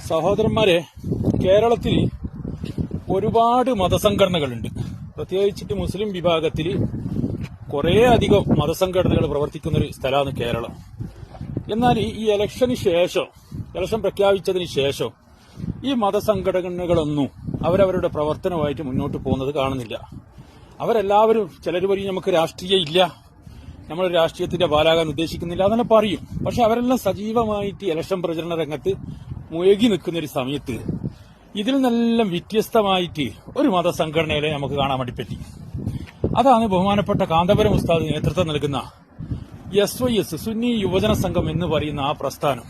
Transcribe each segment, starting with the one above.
സഹോദരന്മാരെ, കേരളത്തിൽ ഒരുപാട് മതസംഘടനകളുണ്ട്. പ്രത്യേകിച്ചിട്ട് മുസ്ലിം വിഭാഗത്തിൽ കുറേ അധികം മതസംഘടനകൾ പ്രവർത്തിക്കുന്ന ഒരു സ്ഥലമാണ് കേരളം. എന്നാൽ ഈ ഇലക്ഷൻ പ്രഖ്യാപിച്ചതിന് ശേഷം ഈ മതസംഘടനകളൊന്നും അവരവരുടെ പ്രവർത്തനവുമായിട്ട് മുന്നോട്ട് പോകുന്നത് കാണുന്നില്ല. അവരെല്ലാവരും ചിലർ പറയും നമുക്ക് രാഷ്ട്രീയം ഇല്ല, നമ്മൾ രാഷ്ട്രീയത്തിന്റെ പാലാകാൻ ഉദ്ദേശിക്കുന്നില്ല എന്നെ പറയും. പക്ഷെ അവരെല്ലാം സജീവമായിട്ട് ഇലക്ഷൻ പ്രചരണ രംഗത്ത് മുഴുകി നിൽക്കുന്ന ഒരു സമയത്ത് ഇതിൽ നിന്നെല്ലാം വ്യത്യസ്തമായിട്ട് ഒരു മതസംഘടനയെ നമുക്ക് കാണാൻ വേണ്ടി പറ്റി. അതാണ് ബഹുമാനപ്പെട്ട കാന്തപുരം ഉസ്താദ് നേതൃത്വം നൽകുന്ന SYS സുന്നി യുവജന സംഘം എന്ന് പറയുന്ന ആ പ്രസ്ഥാനം.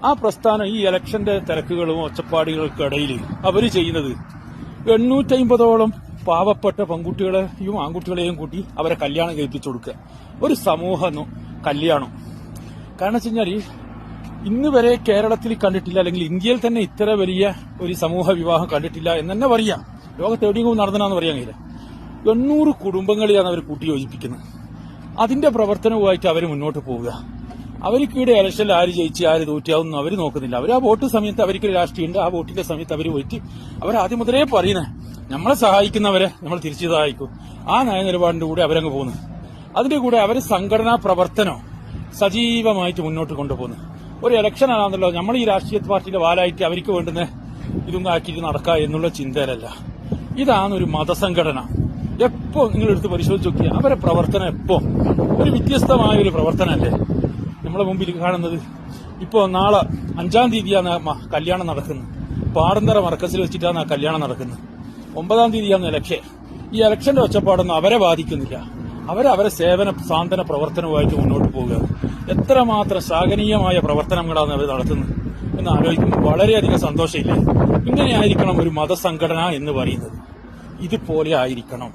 ആ പ്രസ്ഥാനം ഈ ഇലക്ഷന്റെ തിരക്കുകളും ഒച്ചപ്പാടുകൾക്കിടയിൽ അവർ ചെയ്യുന്നത് 850ഓളം പാവപ്പെട്ട പെൺകുട്ടികളെയും ആൺകുട്ടികളെയും കൂട്ടി അവരെ കല്യാണം കഴിപ്പിച്ചു കൊടുക്കുക. ഒരു സമൂഹ കല്യാണം. കാരണം വെച്ച് കഴിഞ്ഞാൽ ഇന്ന് വരെ കേരളത്തിൽ കണ്ടിട്ടില്ല, അല്ലെങ്കിൽ ഇന്ത്യയിൽ തന്നെ ഇത്ര വലിയ ഒരു സമൂഹ വിവാഹം കണ്ടിട്ടില്ല എന്ന് തന്നെ പറയാം. ലോകത്ത് എവിടെയെങ്കിലും നടന്നതാന്ന് പറയാൻ കഴിയില്ല. 800 കുടുംബങ്ങളെയാണ് അവർ കൂട്ടി യോജിപ്പിക്കുന്നത്. അതിന്റെ പ്രവർത്തനവുമായിട്ട് അവർ മുന്നോട്ട് പോവുക. അവർക്കിടെ ഇലക്ഷനിൽ ആര് ജയിച്ച് ആര് തോറ്റാവുന്നു അവർ നോക്കുന്നില്ല. അവർ ആ വോട്ട് സമയത്ത് അവർക്ക് രാഷ്ട്രീയമുണ്ട്. ആ വോട്ടിന്റെ സമയത്ത് അവർ പോയിട്ട് അവർ ആദ്യം മുതലേ പറയുന്നത് നമ്മളെ സഹായിക്കുന്നവരെ നമ്മൾ തിരിച്ചു സഹായിക്കും. ആ നയനിലപാടിന്റെ കൂടെ അവരങ്ങ് പോകുന്നു. അതിന്റെ കൂടെ അവർ സംഘടനാ പ്രവർത്തനം സജീവമായിട്ട് മുന്നോട്ട് കൊണ്ടുപോകുന്നു. ഒരു ഇലക്ഷൻ ആണെന്നല്ലോ നമ്മൾ ഈ രാഷ്ട്രീയ പാർട്ടിയുടെ വാലായിട്ട് അവർക്ക് വേണ്ടുന്ന ഇതൊന്നും ആക്കിയിട്ട് നടക്കുക എന്നുള്ള ചിന്തയിലല്ല. ഇതാണ് ഒരു മതസംഘടന. എപ്പോ നിങ്ങളെടുത്ത് പരിശോധിച്ച് നോക്കിയാൽ അവരെ പ്രവർത്തനം എപ്പോ ഒരു വ്യത്യസ്തമായ ഒരു പ്രവർത്തനമല്ലേ നമ്മളെ മുമ്പിൽ കാണുന്നത്. ഇപ്പോ നാളെ 5-ാം തീയതിയാണ് കല്യാണം നടക്കുന്നത്. പാടന്തറ മർക്കസിൽ വെച്ചിട്ടാണ് ആ കല്യാണം നടക്കുന്നത്. 9-ാം തീയതിയാണ് ഇലക്ഷൻ. ഈ ഇലക്ഷന്റെ ഒച്ചപ്പാടൊന്നും അവരെ ബാധിക്കുന്നില്ല. അവരെ സേവന സാന്ത്വന പ്രവർത്തനവുമായിട്ട് മുന്നോട്ട് പോവുക. എത്രമാത്രം ശ്ലാഘനീയമായ പ്രവർത്തനങ്ങളാണ് അവർ നടത്തുന്നത് എന്ന് ആലോചിക്കുമ്പോൾ വളരെയധികം സന്തോഷമില്ലേ. ഇങ്ങനെയായിരിക്കണം ഒരു മതസംഘടന എന്ന് പറയുന്നത്. ഇതുപോലെ ആയിരിക്കണം.